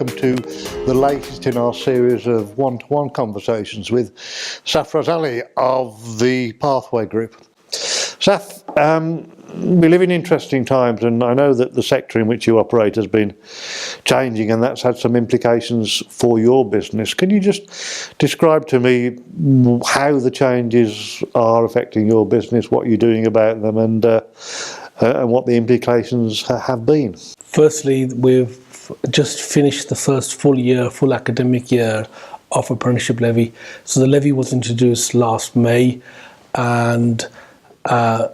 welcome to the latest in our series of one-to-one conversations with Safaraz Ali of the Pathway Group. Saf, we live in interesting times, and I know that the sector in which you operate has been changing, and that's had some implications for your business. Can you just describe to me how the changes are affecting your business, what you're doing about them, and what the implications have been? Firstly, we've just finished the first full academic year of Apprenticeship Levy. So the levy was introduced last May, and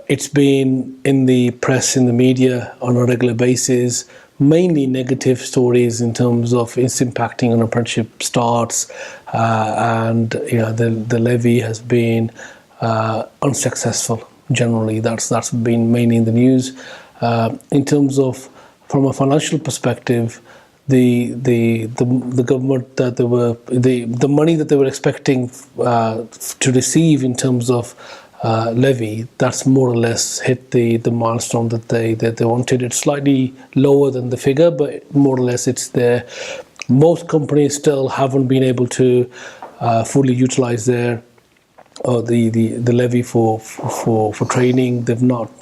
it's been in the press, in the media on a regular basis, mainly negative stories in terms of its impacting on apprenticeship starts, and the levy has been unsuccessful. Generally, that's been mainly in the news. In terms of, from a financial perspective, the government that the money that they were expecting to receive in terms of levy, that's more or less hit the milestone that they wanted. It's slightly lower than the figure, but more or less it's there. Most companies still haven't been able to fully utilize their the levy for training. They've not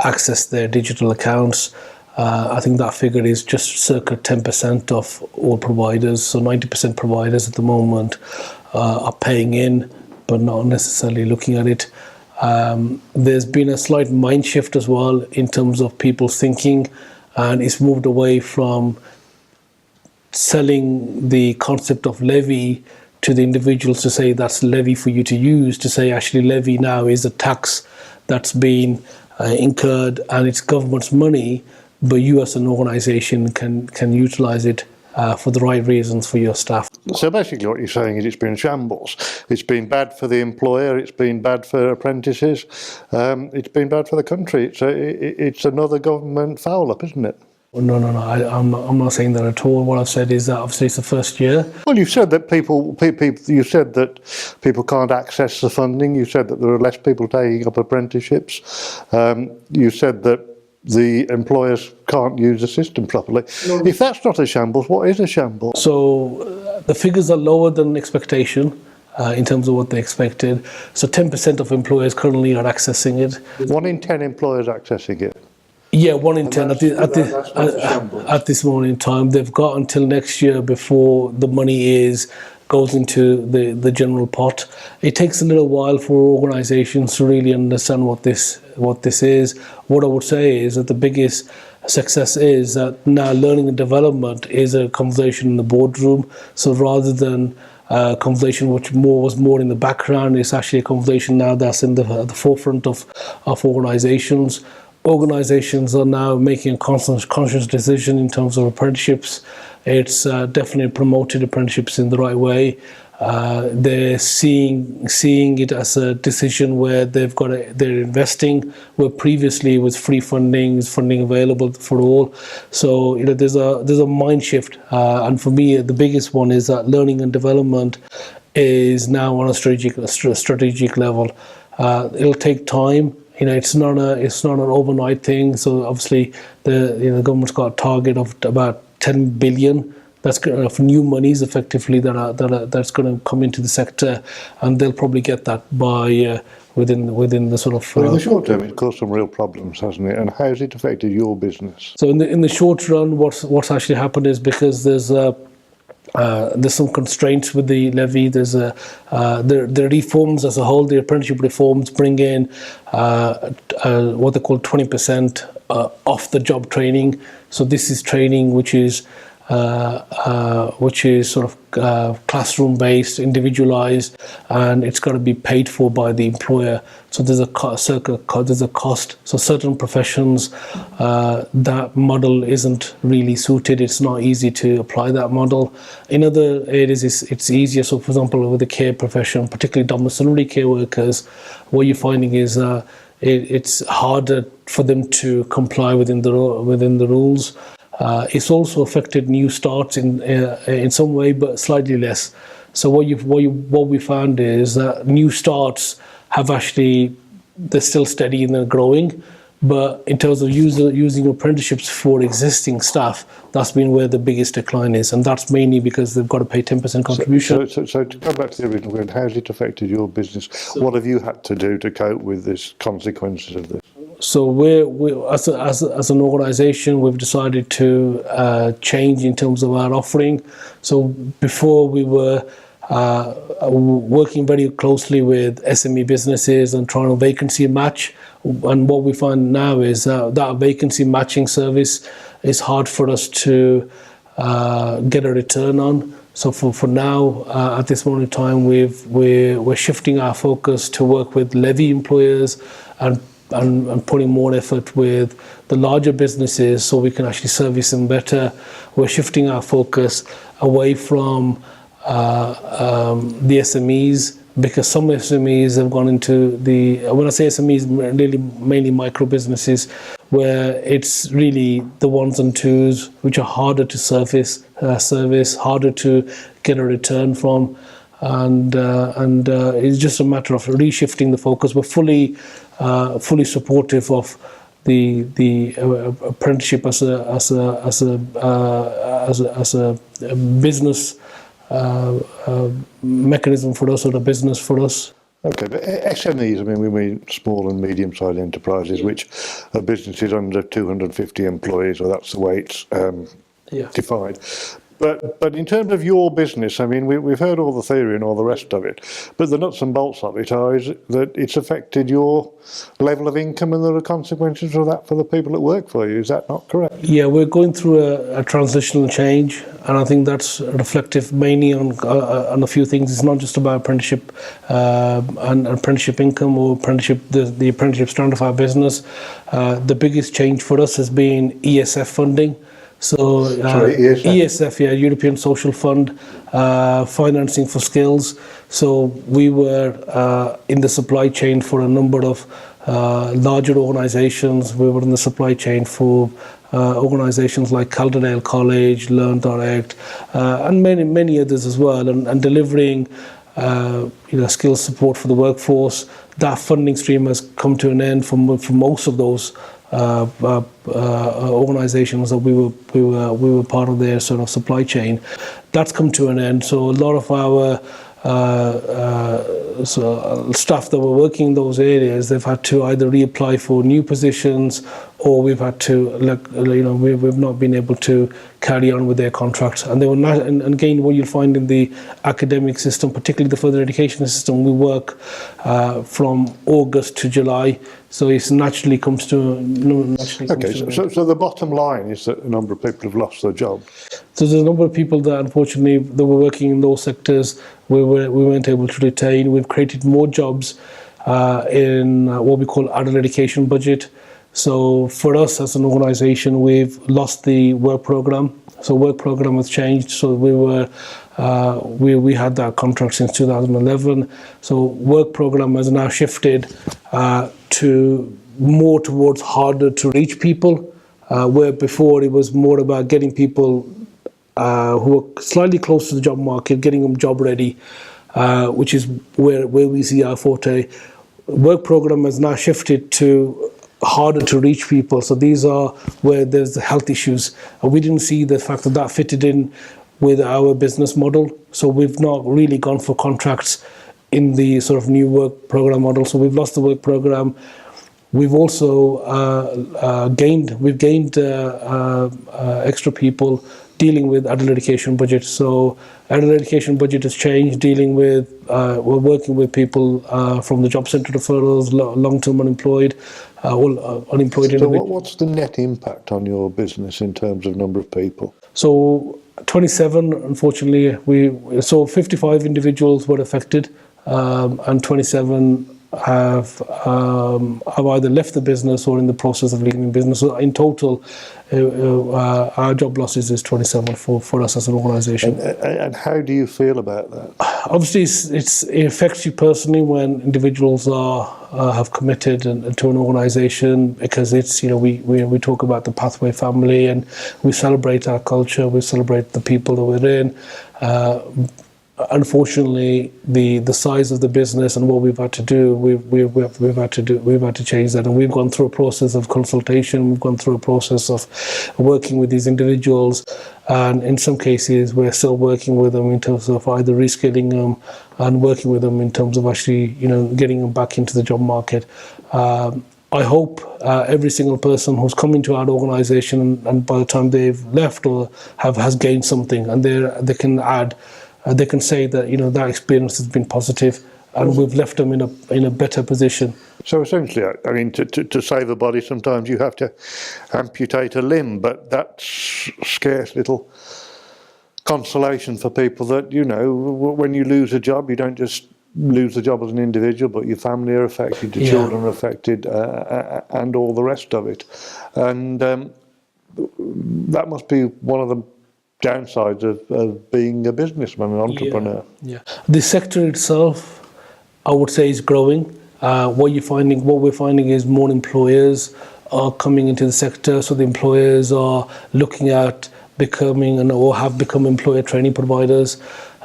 accessed their digital accounts. I think that figure is just circa 10% of all providers. So 90% providers at the moment are paying in, but not necessarily looking at it. There's been a slight mind shift as well in terms of people's thinking, and it's moved away from selling the concept of levy to the individuals to say that's levy for you to use, to say actually levy now is a tax that's been incurred and it's government's money, but you as an organisation can utilise it for the right reasons for your staff. So basically what you're saying is it's been shambles. It's been bad for the employer, it's been bad for apprentices, it's been bad for the country. It's another government foul-up, isn't it? No, I'm not saying that at all. What I've said is that obviously it's the first year. Well, you said that people can't access the funding. You said that there are less people taking up apprenticeships. You said that the employers can't use the system properly. No. If that's not a shambles, what is a shambles? So the figures are lower than expectation in terms of what they expected. So 10% of employers currently are accessing it. 1 in 10 employers accessing it. Yeah, 1 in 10 at this moment in time. They've got until next year before the money goes into the general pot. It takes a little while for organisations to really understand what this is. What I would say is that the biggest success is that now learning and development is a conversation in the boardroom. So rather than a conversation which was more in the background, it's actually a conversation now that's at the forefront of organisations. Organisations are now making a conscious decision in terms of apprenticeships. It's definitely promoted apprenticeships in the right way. They're seeing it as a decision where they're investing, where previously with free funding available for all. So there's a mind shift, and for me the biggest one is that learning and development is now on a strategic level. It'll take time. It's not an overnight thing. So obviously the government's got a target of about 10 billion. That's of new monies effectively that's going to come into the sector, and they'll probably get that by within the sort of. Well, in the short term, it's caused some real problems, hasn't it? And how has it affected your business? So in the short run, what's actually happened is because there's some constraints with the levy. There's the reforms as a whole. The apprenticeship reforms bring in what they call 20% off the job training. So this is training which is sort of classroom based, individualized, and it's got to be paid for by the employer. So there's a cost. So certain professions, that model isn't really suited. It's not easy to apply that model. In other areas, it's easier. So for example, with the care profession, particularly domiciliary care workers, what you're finding is it's harder for them to comply within the rules. It's also affected new starts in some way, but slightly less. So what we found is that new starts have they're still steady and they're growing, But in terms of using apprenticeships for existing staff, that's been where the biggest decline is, and that's mainly because they've got to pay 10% contribution. So to come back to the original question, how has it affected your business? What have you had to do to cope with this consequences of this? So as an organisation, we've decided to change in terms of our offering. So before we were working very closely with SME businesses and trying to vacancy match. And what we find now is that vacancy matching service is hard for us to get a return on. So for now, at this moment in time, we're shifting our focus to work with levy employers and putting more effort with the larger businesses so we can actually service them better. We're shifting our focus away from the SMEs, because some SMEs have gone into when I say SMEs, really mainly micro businesses, where it's really the ones and twos which are harder to service, harder to get a return from, and it's just a matter of reshifting the focus. We're fully supportive of the apprenticeship as a business mechanism for us, or the business for us. Okay, but SMEs, I mean, we mean small and medium-sized enterprises, which are businesses under 250 employees, or that's the way it's defined. But in terms of your business, I mean, we've heard all the theory and all the rest of it, but the nuts and bolts of it is that it's affected your level of income, and there are consequences of that for the people that work for you. Is that not correct? Yeah, we're going through a transitional change, and I think that's reflective mainly on a few things. It's not just about apprenticeship and apprenticeship income or the apprenticeship strand of our business. The biggest change for us has been ESF funding. So ESF, European Social Fund, financing for skills. So we were in the supply chain for a number of larger organisations. We were in the supply chain for organisations like Calderdale College, Learn Direct, and many others as well, and delivering skills support for the workforce. That funding stream has come to an end for most of those organisations that we were part of their sort of supply chain. That's come to an end. So a lot of our staff that were working in those areas, they've had to either reapply for new positions, or we've had to, we've not been able to carry on with their contracts. And they were not, and again, what you'll find in the academic system, particularly the further education system, we work from August to July. So it naturally comes to. So the bottom line is that a number of people have lost their job. So there's a number of people that unfortunately that were working in those sectors we weren't able to retain. We've created more jobs in what we call adult education budget. So for us as an organisation, we've lost the work programme. So work programme has changed. So we had that contract since 2011. So work programme has now shifted to more towards harder to reach people, where before it was more about getting people who are slightly close to the job market, getting them job ready, which is where we see our forte. Work programme has now shifted to harder to reach people. So these are where there's the health issues. We didn't see the fact that fitted in with our business model. So we've not really gone for contracts in the sort of new work program model. So we've lost the work program. We've also gained extra people dealing with adult education budget. So adult education budget has changed, dealing with, we're working with people from the job centre referrals, long-term unemployed, unemployed individuals. So what's the net impact on your business in terms of number of people? So 27, unfortunately, so 55 individuals were affected, and 27 have either left the business or in the process of leaving the business. So in total, our job losses is 27 for us as an organisation. And how do you feel about that? Obviously, it affects you personally when individuals have committed to an organisation, because it's, we talk about the Pathway family, and we celebrate our culture, we celebrate the people that we're in. unfortunately, the size of the business and what we've had to do, we've had to change that, and we've gone through a process of consultation. We've gone through a process of working with these individuals, and in some cases, we're still working with them in terms of either reskilling them and working with them in terms of actually, getting them back into the job market. I hope every single person who's come into our organisation, and by the time they've left or has gained something, and they can add, they can say that that experience has been positive, and we've left them in a better position. So essentially, I mean, to save a body, sometimes you have to amputate a limb, but that's scarce little consolation for people that, when you lose a job, you don't just lose the job as an individual, but your family are affected, your children are affected, and all the rest of it. And that must be one of the downsides of being a businessman, an entrepreneur. Yeah. The sector itself, I would say, is growing. What we're finding is more employers are coming into the sector. So the employers are looking at becoming or have become employer training providers,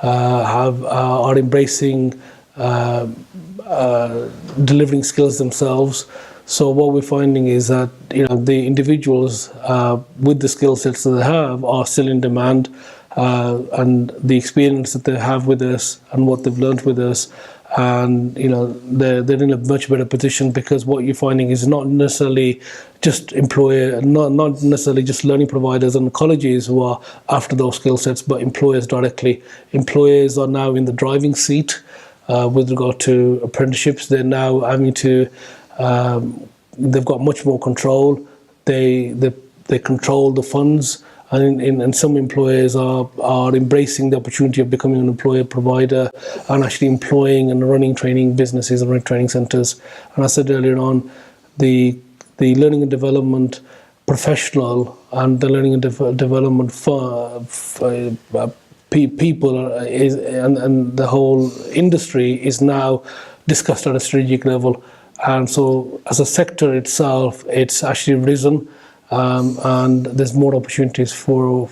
are embracing delivering skills themselves. So what we're finding is that the individuals with the skill sets that they have are still in demand, and the experience that they have with us and what they've learned with us, and they're in a much better position, because what you're finding is not necessarily just not necessarily just learning providers and colleges who are after those skill sets, but employers directly. Employers are now in the driving seat with regard to apprenticeships. They're now having to. They've got much more control. They control the funds, and some employers are embracing the opportunity of becoming an employer provider and actually employing and running training businesses and running training centres. And I said earlier on, the learning and development professional and the learning and development people and the whole industry is now discussed at a strategic level. And so as a sector itself, it's actually risen, and there's more opportunities for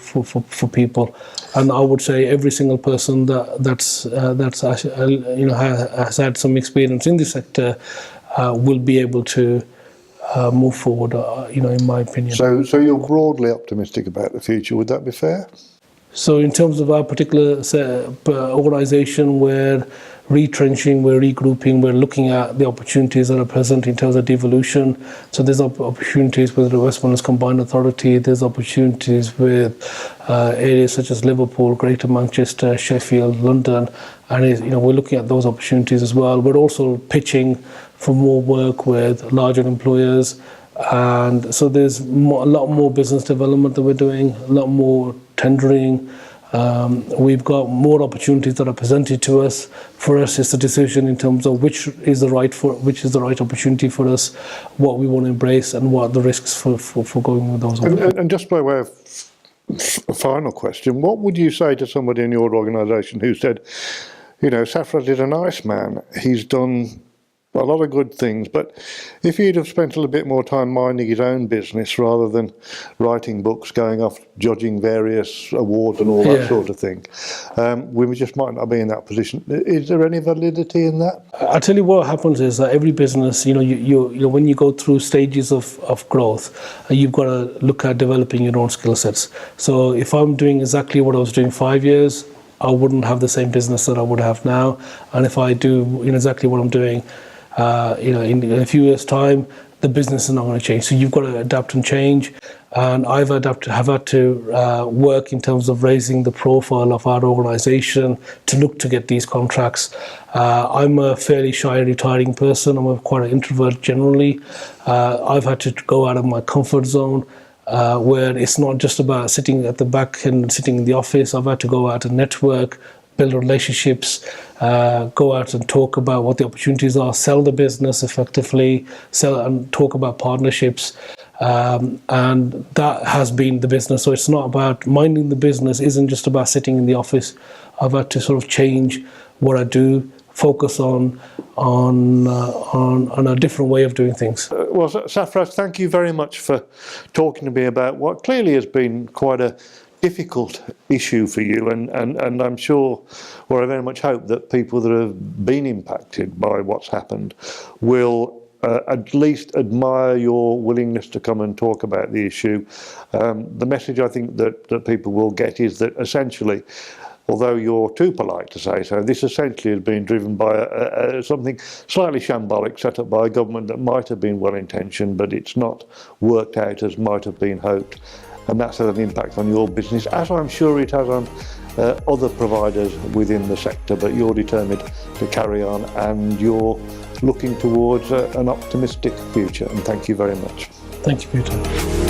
people. And I would say every single person that's actually, has had some experience in this sector will be able to move forward, in my opinion. So you're broadly optimistic about the future, would that be fair? So in terms of our particular organisation, we're retrenching, we're regrouping, we're looking at the opportunities that are present in terms of devolution. So there's opportunities with the West Midlands Combined Authority, there's opportunities with areas such as Liverpool, Greater Manchester, Sheffield, London, and we're looking at those opportunities as well. We're also pitching for more work with larger employers, and so there's a lot more business development that we're doing, a lot more tendering. We've got more opportunities that are presented to us. For us, it's a decision in terms of which is the right opportunity for us, what we want to embrace, and what are the risks for going with those. And just by way of a final question, what would you say to somebody in your organisation who said, Safaraz is a nice man, he's done a lot of good things, but if he'd have spent a little bit more time minding his own business rather than writing books, going off judging various awards and all that sort of thing, we just might not be in that position. Is there any validity in that? I'll tell you what happens is that every business, you when you go through stages of growth, you've got to look at developing your own skill sets. So if I'm doing exactly what I was doing 5 years, I wouldn't have the same business that I would have now. And if I do exactly what I'm doing, in a few years' time, the business is not going to change. So you've got to adapt and change. And have had to work in terms of raising the profile of our organisation to look to get these contracts. I'm a fairly shy, retiring person. I'm quite an introvert generally. I've had to go out of my comfort zone, where it's not just about sitting at the back and sitting in the office. I've had to go out and network, build relationships, go out and talk about what the opportunities are, sell the business effectively, sell and talk about partnerships. And that has been the business. So it's not about minding the business, isn't just about sitting in the office. I've had to sort of change what I do, focus on a different way of doing things. Well, Safaraz, thank you very much for talking to me about what clearly has been quite a difficult issue for you, and I'm sure, or I very much hope, that people that have been impacted by what's happened will at least admire your willingness to come and talk about the issue. The message I think that people will get is that essentially, although you're too polite to say so, this essentially has been driven by something slightly shambolic set up by a government that might have been well-intentioned, but it's not worked out as might have been hoped. And that's had an impact on your business, as I'm sure it has on other providers within the sector, but you're determined to carry on, and you're looking towards an optimistic future. And thank you very much. Thank you, Peter.